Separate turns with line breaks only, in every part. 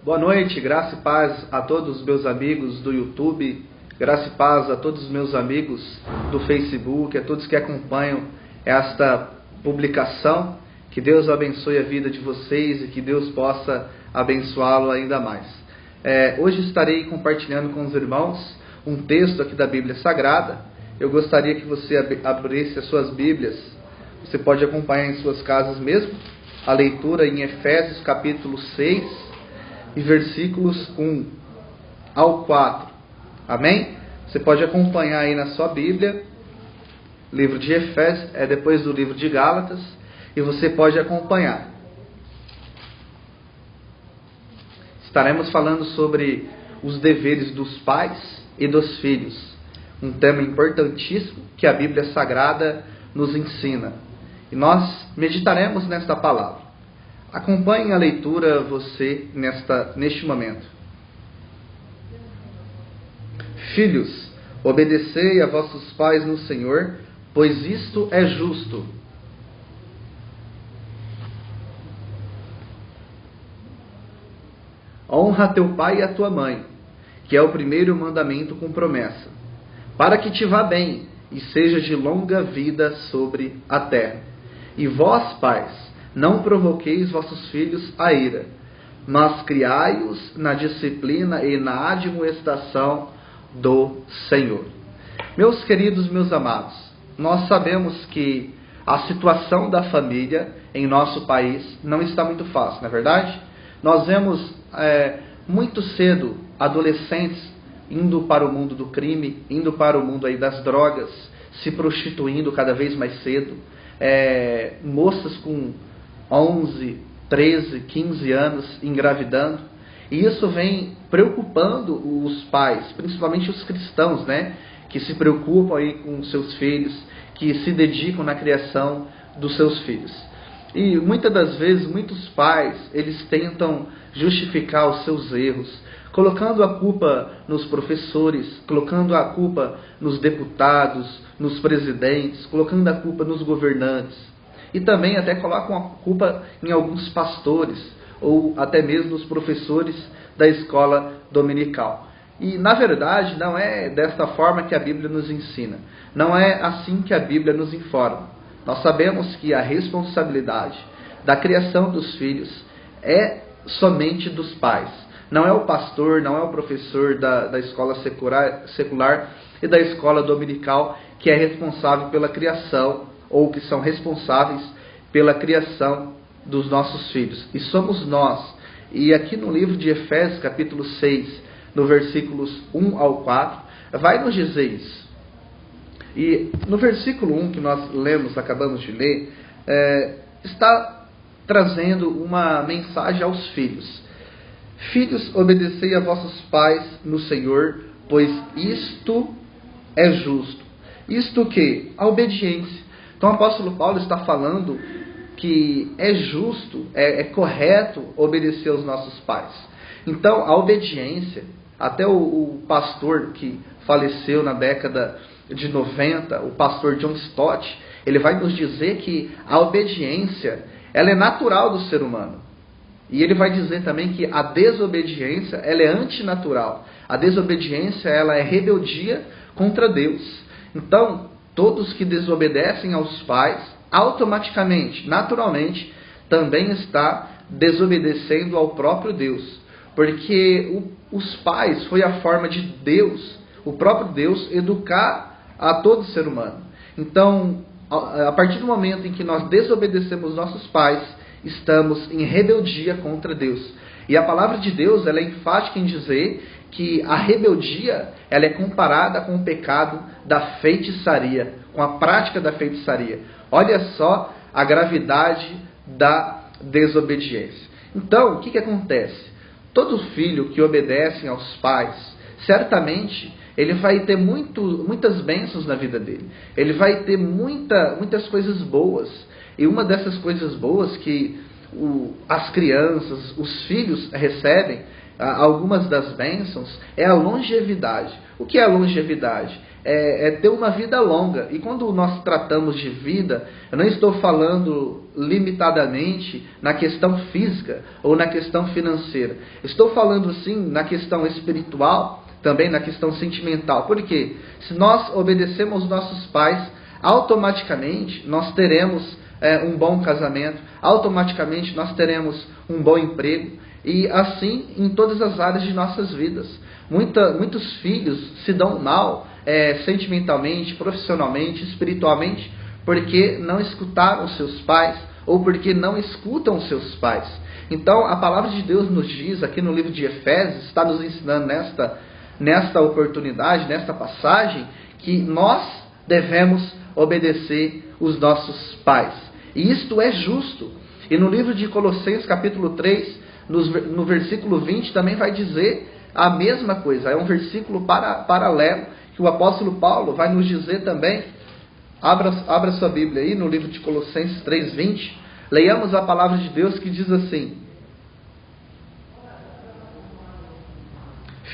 Boa noite, graça e paz a todos os meus amigos do YouTube, graça e paz a todos os meus amigos do Facebook, a todos que acompanham esta publicação. Que Deus abençoe a vida de vocês e que Deus possa abençoá-lo ainda mais. Hoje estarei compartilhando com os irmãos um texto aqui da Bíblia Sagrada. Eu gostaria que você abrisse as suas Bíblias. Você pode acompanhar em suas casas mesmo a leitura em Efésios capítulo 6 e versículos 1 ao 4. Amém? Você pode acompanhar aí na sua Bíblia, livro de Efésios, depois do livro de Gálatas, e você pode acompanhar. Estaremos falando sobre os deveres dos pais e dos filhos, um tema importantíssimo que a Bíblia Sagrada nos ensina. E nós meditaremos nesta palavra. Acompanhe a leitura você neste momento. Filhos, obedecei a vossos pais no Senhor, pois isto é justo. Honra teu pai e a tua mãe, que é o primeiro mandamento com promessa, para que te vá bem e seja de longa vida sobre a terra. E vós, pais, não provoqueis vossos filhos a ira, mas criai-os na disciplina e na admoestação do Senhor. Meus queridos, meus amados, nós sabemos que a situação da família em nosso país não está muito fácil, não é verdade? Nós vemos muito cedo adolescentes indo para o mundo do crime, indo para o mundo aí das drogas, se prostituindo cada vez mais cedo, moças com 11, 13, 15 anos engravidando, e isso vem preocupando os pais, principalmente os cristãos, que se preocupam aí com seus filhos, que se dedicam na criação dos seus filhos. E muitas das vezes, muitos pais, eles tentam justificar os seus erros, colocando a culpa nos professores, colocando a culpa nos deputados, nos presidentes, colocando a culpa nos governantes. E também até colocam a culpa em alguns pastores, ou até mesmo nos professores da escola dominical. E na verdade não é desta forma que a Bíblia nos ensina. Não é assim que a Bíblia nos informa. Nós sabemos que a responsabilidade da criação dos filhos é somente dos pais. Não é o pastor, não é o professor da escola secular e da escola dominical que é responsável pela criação, ou que são responsáveis pela criação dos nossos filhos. E somos nós. E aqui no livro de Efésios, capítulo 6, no versículos 1 ao 4, vai nos dizer isso. E no versículo 1 que nós acabamos de ler, está trazendo uma mensagem aos filhos. Filhos, obedecei a vossos pais no Senhor, pois isto é justo. Isto o quê? A obediência. Então o apóstolo Paulo está falando que é justo, é correto obedecer aos nossos pais. Então a obediência, até o pastor que faleceu na década de 90, o pastor John Stott, ele vai nos dizer que a obediência, ela é natural do ser humano. E ele vai dizer também que a desobediência, ela é antinatural. A desobediência, ela é rebeldia contra Deus. Então, todos que desobedecem aos pais, automaticamente, naturalmente, também está desobedecendo ao próprio Deus. Porque os pais foi a forma de Deus, o próprio Deus, educar a todo ser humano. Então, a partir do momento em que nós desobedecemos nossos pais, estamos em rebeldia contra Deus. E a palavra de Deus, ela é enfática em dizer que a rebeldia, ela é comparada com o pecado da feitiçaria, com a prática da feitiçaria. Olha só a gravidade da desobediência. Então, o que acontece? Todo filho que obedece aos pais, certamente, ele vai ter muitas bênçãos na vida dele. Ele vai ter muitas coisas boas. E uma dessas coisas boas que as crianças, os filhos recebem, algumas das bênçãos, é a longevidade. O que é a longevidade? é ter uma vida longa. E quando nós tratamos de vida, eu não estou falando limitadamente na questão física ou na questão financeira. Estou falando sim na questão espiritual, também na questão sentimental. Por quê? Se nós obedecemos nossos pais, automaticamente nós teremos um bom casamento, automaticamente nós teremos um bom emprego, e assim em todas as áreas de nossas vidas. Muitos filhos se dão mal sentimentalmente, profissionalmente, espiritualmente, porque não escutaram seus pais, ou porque não escutam seus pais. Então a palavra de Deus nos diz, aqui no livro de Efésios, está nos ensinando nesta oportunidade, nesta passagem, que nós devemos obedecer os nossos pais. E isto é justo. E no livro de Colossenses capítulo 3, no versículo 20, também vai dizer a mesma coisa. É um versículo paralelo que o apóstolo Paulo vai nos dizer também. Abra sua Bíblia aí no livro de Colossenses 3:20. Leiamos a palavra de Deus que diz assim: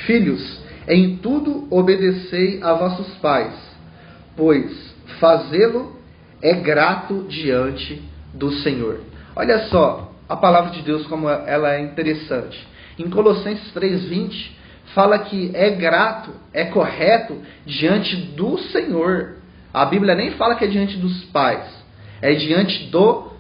Filhos, em tudo obedecei a vossos pais, pois fazê-lo é grato diante do Senhor. Olha só a palavra de Deus como ela é interessante. Em Colossenses 3:20 fala que é grato, é correto diante do Senhor. A Bíblia nem fala que é diante dos pais, é diante do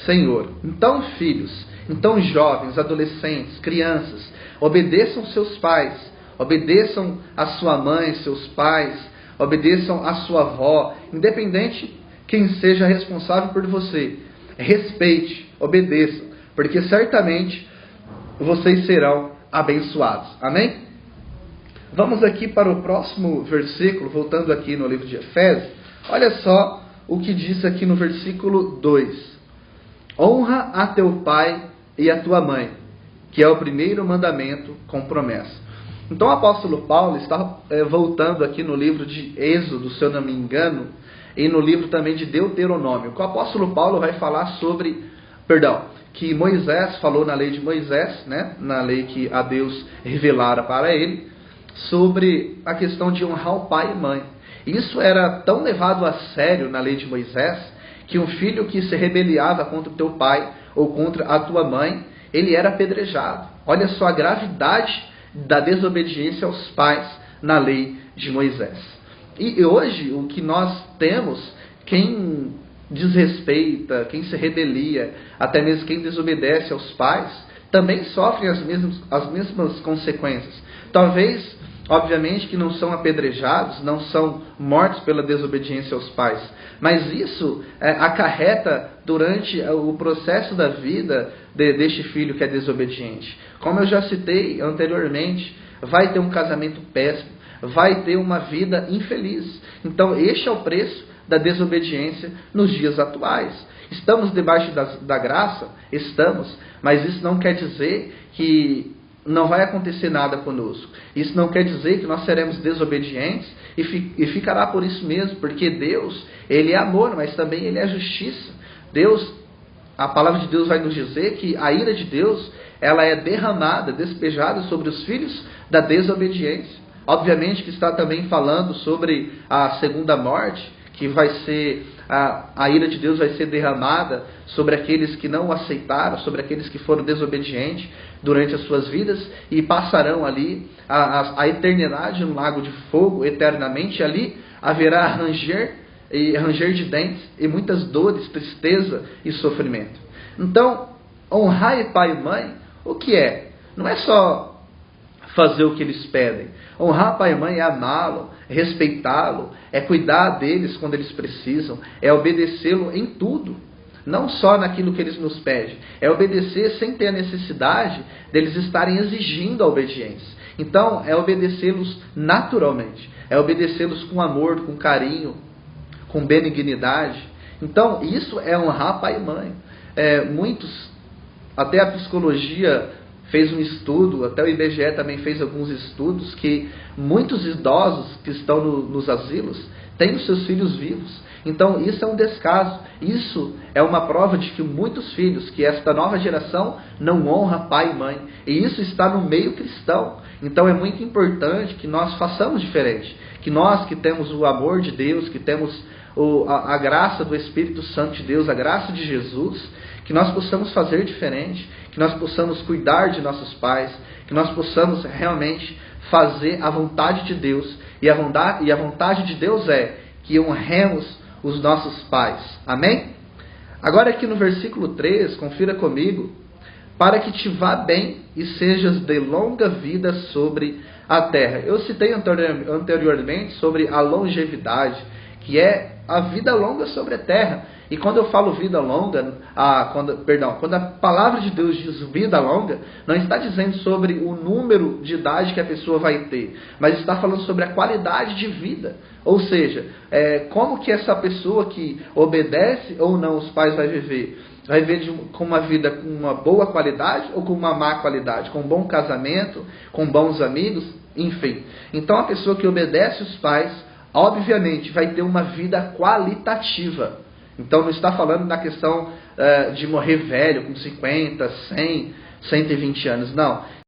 Senhor. Então, filhos, então jovens, adolescentes, crianças, obedeçam seus pais, obedeçam a sua mãe, seus pais, obedeçam a sua avó, independente quem seja responsável por você. Respeite, obedeça, porque certamente vocês serão abençoados. Amém? Vamos aqui para o próximo versículo, voltando aqui no livro de Efésios. Olha só o que diz aqui no versículo 2. Honra a teu pai e a tua mãe, que é o primeiro mandamento com promessa. Então o apóstolo Paulo está voltando aqui no livro de Êxodo, se eu não me engano, e no livro também de Deuteronômio. O apóstolo Paulo vai falar que Moisés falou na lei de Moisés, né, na lei que a Deus revelara para ele, sobre a questão de honrar o pai e mãe. Isso era tão levado a sério na lei de Moisés, que um filho que se rebeliava contra o teu pai ou contra a tua mãe, ele era apedrejado. Olha só a gravidade da desobediência aos pais na lei de Moisés. E hoje o que nós temos, quem desrespeita, quem se rebelia, até mesmo quem desobedece aos pais, também sofrem as mesmas consequências. Talvez, obviamente, que não são apedrejados, não são mortos pela desobediência aos pais, mas isso acarreta durante o processo da vida deste filho que é desobediente. Como eu já citei anteriormente, vai ter um casamento péssimo, vai ter uma vida infeliz. Então este é o preço da desobediência nos dias atuais. Estamos debaixo da graça? Estamos, mas isso não quer dizer que não vai acontecer nada conosco. Isso não quer dizer que nós seremos desobedientes e ficará por isso mesmo, porque Deus, Ele é amor, mas também Ele é justiça. A palavra de Deus vai nos dizer que a ira de Deus, ela é derramada, despejada sobre os filhos da desobediência. Obviamente que está também falando sobre a segunda morte, que vai ser, a ira de Deus vai ser derramada sobre aqueles que não o aceitaram, sobre aqueles que foram desobedientes durante as suas vidas e passarão ali a eternidade no lago de fogo, eternamente. Ali haverá ranger de dentes e muitas dores, tristeza e sofrimento. Então, honrar pai e mãe, o que é? Não é só fazer o que eles pedem. Honrar pai e mãe é amá-lo, é respeitá-lo, é cuidar deles quando eles precisam, é obedecê-lo em tudo, não só naquilo que eles nos pedem. É obedecer sem ter a necessidade deles estarem exigindo a obediência. Então, é obedecê-los naturalmente, é obedecê-los com amor, com carinho, com benignidade. Então, isso é honrar pai e mãe. Até a psicologia fez um estudo, até o IBGE também fez alguns estudos, que muitos idosos que estão nos asilos tem os seus filhos vivos. Então isso é um descaso, isso é uma prova de que muitos filhos, que esta nova geração não honra pai e mãe, e isso está no meio cristão. Então é muito importante que nós façamos diferente, que nós que temos o amor de Deus, que temos a graça do Espírito Santo de Deus, a graça de Jesus, que nós possamos fazer diferente, que nós possamos cuidar de nossos pais, que nós possamos realmente fazer a vontade de Deus, e a vontade de Deus é que honremos os nossos pais. Amém? Agora aqui no versículo 3, confira comigo: para que te vá bem e sejas de longa vida sobre a terra. Eu citei anteriormente sobre a longevidade, que é a vida longa sobre a terra. E quando eu falo vida longa, quando a palavra de Deus diz vida longa, não está dizendo sobre o número de idade que a pessoa vai ter, mas está falando sobre a qualidade de vida. Ou seja, como que essa pessoa que obedece ou não os pais vai viver? Vai viver com uma vida com uma boa qualidade ou com uma má qualidade? Com um bom casamento, com bons amigos, enfim. Então a pessoa que obedece os pais, obviamente, vai ter uma vida qualitativa. Então não está falando na questão de morrer velho, com 50, 100, 120 anos, não.